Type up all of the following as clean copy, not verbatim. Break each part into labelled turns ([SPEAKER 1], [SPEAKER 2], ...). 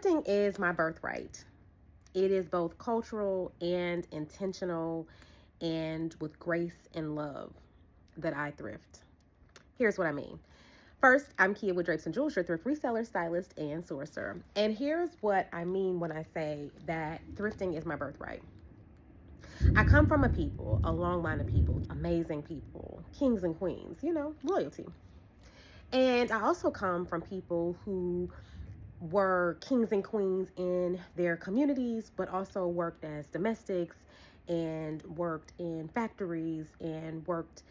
[SPEAKER 1] Thrifting is my birthright. It is both cultural and intentional, and with grace and love that I thrift. Here's what I mean. First, I'm Kia with Drapes and Jewels, your thrift reseller, stylist, and sourcer. And here's what I mean when I say that thrifting is my birthright. I come from a long line of people, amazing people, kings and queens, loyalty. And I also come from people who were kings and queens in their communities, but also worked as domestics and worked in factories and worked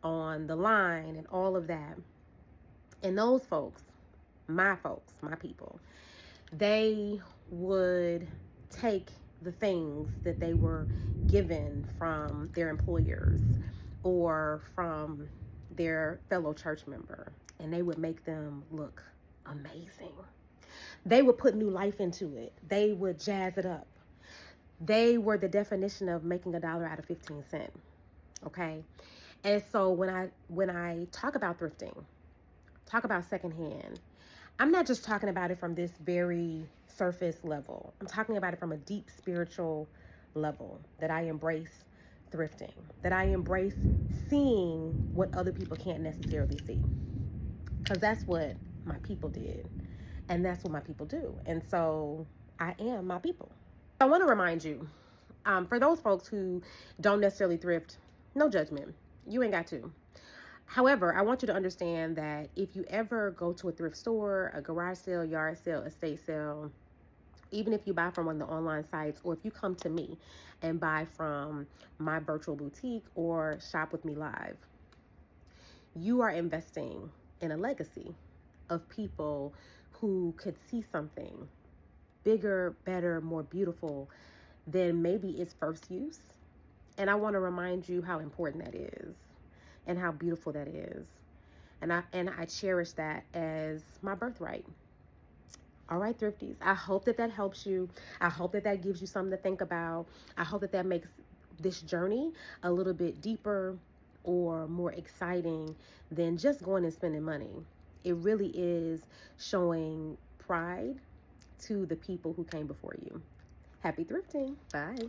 [SPEAKER 1] on the line and all of that. And those folks, my people, they would take the things that they were given from their employers or from their fellow church member, and they would make them look amazing. They would put new life into it. They would jazz it up. They were the definition of making a dollar out of 15 cents. Okay. And so when I talk about thrifting, talk about secondhand, I'm not just talking about it from this very surface level. I'm talking about it from a deep spiritual level, that I embrace thrifting, that I embrace seeing what other people can't necessarily see. Because that's what my people did. And that's what my people do. And so I am my people. I want to remind you, for those folks who don't necessarily thrift, no judgment. You ain't got to. However, I want you to understand that if you ever go to a thrift store, a garage sale, yard sale, estate sale, even if you buy from one of the online sites, or if you come to me and buy from my virtual boutique or shop with me live, you are investing in a legacy of people who could see something bigger, better, more beautiful than maybe its first use. And I want to remind you how important that is and how beautiful that is. And I cherish that as my birthright. All right, thrifties, I hope that helps you. I hope that gives you something to think about. I hope that makes this journey a little bit deeper or more exciting than just going and spending money. It really is showing pride to the people who came before you. Happy thrifting. Bye.